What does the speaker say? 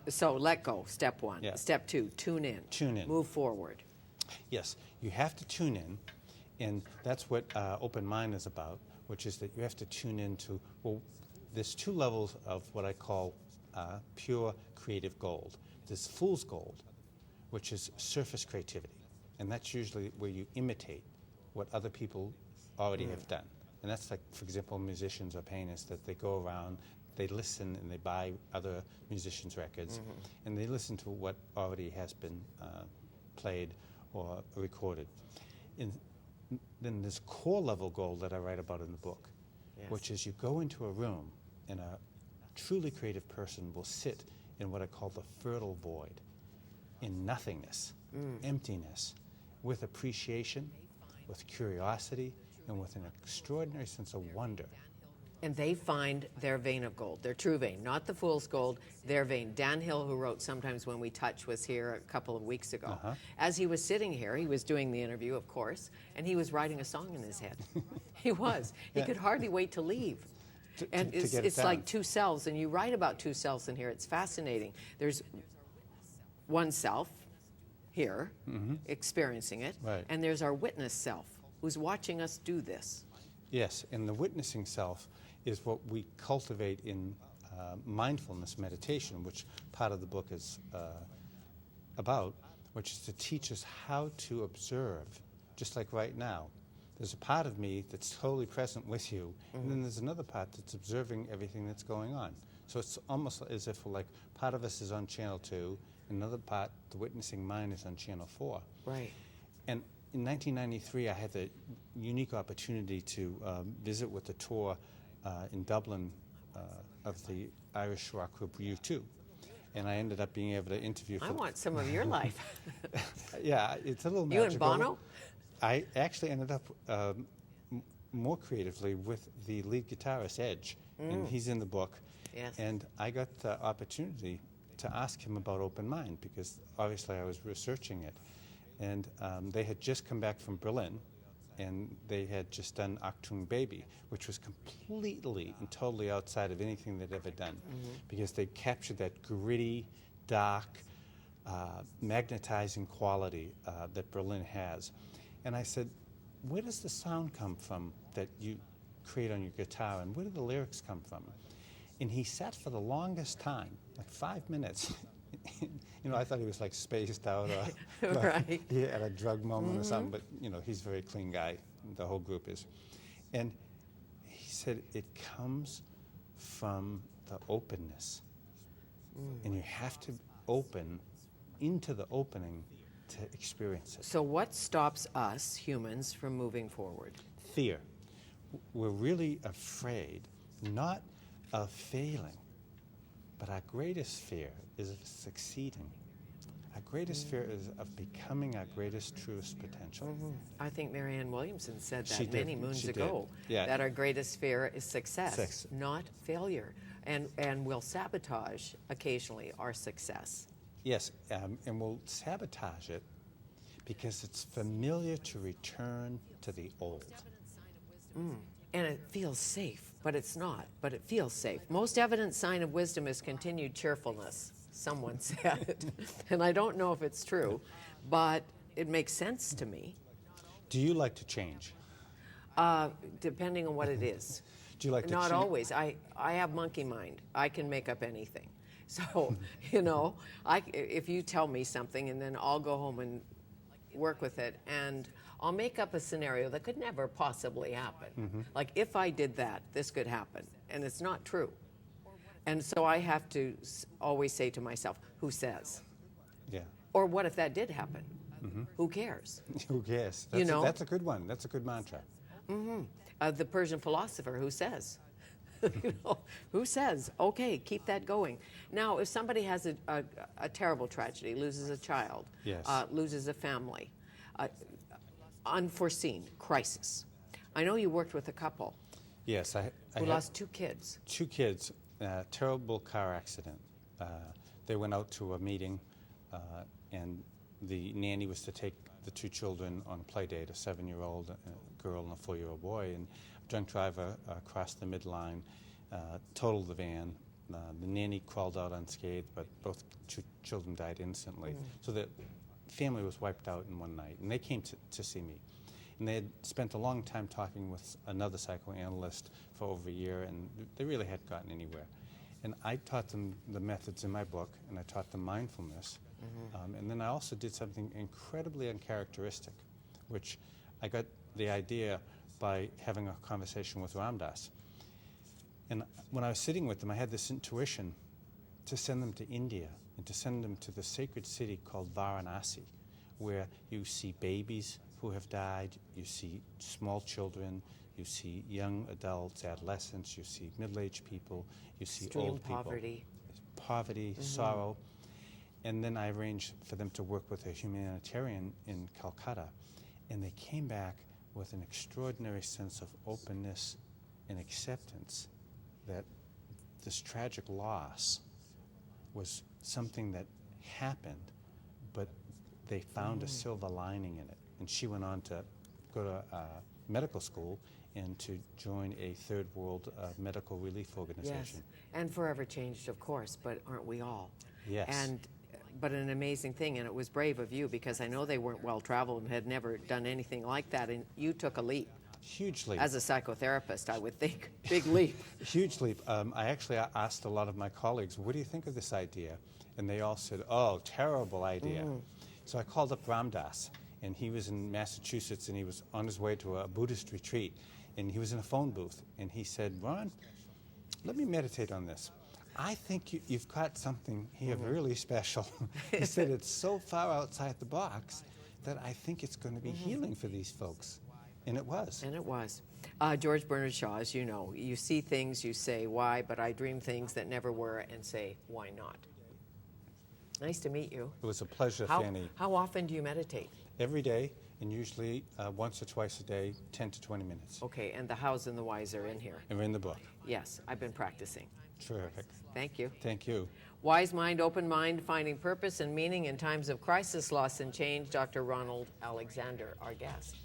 So let go, step one. Yeah. Step two, tune in. Tune in. Move forward. Yes, you have to tune in, and that's what open mind is about, which is that you have to tune into, well, there's two levels of what I call pure creative gold. There's fool's gold, which is surface creativity, and that's usually where you imitate what other people already have done. And that's like, for example, musicians or painters, that they go around, they listen and they buy other musicians' records, and they listen to what already has been played or recorded. And then there's core level gold that I write about in the book, which is you go into a room and a truly creative person will sit in what I call the fertile void, in nothingness, emptiness, with appreciation, with curiosity, and with an extraordinary sense of wonder. And they find their vein of gold, their true vein, not the fool's gold, their vein. Dan Hill, who wrote Sometimes When We Touch, was here a couple of weeks ago. As he was sitting here, he was doing the interview, of course, and he was writing a song in his head. He was. He could hardly wait to leave. And it's like two selves, and you write about two selves in here. It's fascinating. There's one self here, experiencing it, and there's our witness self, who's watching us do this. Yes, and the witnessing self is what we cultivate in mindfulness meditation, which part of the book is about, which is to teach us how to observe, just like right now. There's a part of me that's totally present with you, and then there's another part that's observing everything that's going on. So it's almost as if like part of us is on channel 2, another part, the witnessing mind, is on channel 4. Right. And in 1993, I had the unique opportunity to visit with the tour in Dublin of the Irish rock group U2. And I ended up being able to interview... I want some of your life. Yeah, it's a little magical. You and Bono? I actually ended up more creatively with the lead guitarist, Edge, and he's in the book. Yes. And I got the opportunity to ask him about open mind, because obviously I was researching it. And they had just come back from Berlin, and they had just done Achtung Baby, which was completely and totally outside of anything they'd ever done, because they captured that gritty, dark, magnetizing quality that Berlin has. And I said, where does the sound come from that you create on your guitar, and where do the lyrics come from? And he sat for the longest time, like 5 minutes. You know, I thought he was like spaced out, or right. He had a drug moment or something, but you know, he's a very clean guy, the whole group is. And he said, it comes from the openness. And you have to open into the opening to experience it. So what stops us, humans, from moving forward? Fear. We're really afraid, not of failing, but our greatest fear is of succeeding. Our greatest fear is of becoming our greatest, truest potential. I think Marianne Williamson said She that did. many moons She ago, did. that our greatest fear is success, not failure. And we'll sabotage occasionally our success. Yes, and we'll sabotage it because it's familiar to return to the old. And it feels safe, but it's not, but it feels safe. Most evident sign of wisdom is continued cheerfulness, someone said. And I don't know if it's true, but it makes sense to me. Do you like to change? Depending on what it is. Do you like to Not change? always. I have monkey mind. I can make up anything. So, you know, if you tell me something, and then I'll go home and work with it, and I'll make up a scenario that could never possibly happen. Like, if I did that, this could happen, and it's not true. And so I have to always say to myself, who says? Yeah. Or what if that did happen? Who cares? Who cares? You know? That's a good one. That's a good mantra. The Persian philosopher, who says? You know, who says? Okay, keep that going. Now, if somebody has a terrible tragedy, loses a child, Yes. Loses a family, unforeseen crisis. I know you worked with a couple Yes, I who had lost 2 kids. 2 kids, terrible car accident. They went out to a meeting, and the nanny was to take the 2 children on a play date, a 7-year-old girl and a 4-year-old boy, and a drunk driver crossed the midline, totaled the van, The nanny crawled out unscathed, but both children died instantly. So the family was wiped out in one night, and they came to see me. And they had spent a long time talking with another psychoanalyst for over a year, and they really hadn't gotten anywhere. And I taught them the methods in my book, and I taught them mindfulness. And then I also did something incredibly uncharacteristic, which I got the idea by having a conversation with Ramdas. And when I was sitting with them, I had this intuition to send them to India and to send them to the sacred city called Varanasi, where you see babies who have died, you see small children, you see young adults, adolescents, you see middle-aged people, you see Extreme old people. Poverty, sorrow. And then I arranged for them to work with a humanitarian in Calcutta, and they came back with an extraordinary sense of openness and acceptance that this tragic loss was something that happened, but they found a silver lining in it. And she went on to go to medical school and to join a third world medical relief organization. Yes, and forever changed, of course, but aren't we all? Yes. But an amazing thing, and it was brave of you, because I know they weren't well-traveled and had never done anything like that, and you took a leap. Huge leap. As a psychotherapist, I would think. Big leap. Huge leap. I actually asked a lot of my colleagues, what do you think of this idea? And they all said, oh, terrible idea. So I called up Ramdas, and he was in Massachusetts, and he was on his way to a Buddhist retreat, and he was in a phone booth, and he said, Ron, let me meditate on this. I think you've got something here really special. He said, it's so far outside the box that I think it's going to be healing for these folks. And it was. And it was. George Bernard Shaw, as you know, you see things, you say, why, but I dream things that never were, and say, why not? Nice to meet you. It was a pleasure, Fanny. How often do you meditate? Every day, and usually once or twice a day, 10 to 20 minutes. Okay, and the hows and the whys are in here. And we're in the book. Yes, I've been practicing. Terrific. Thank you. Thank you. Wise Mind, Open Mind, Finding Purpose and Meaning in Times of Crisis, Loss and Change, Dr. Ronald Alexander, our guest.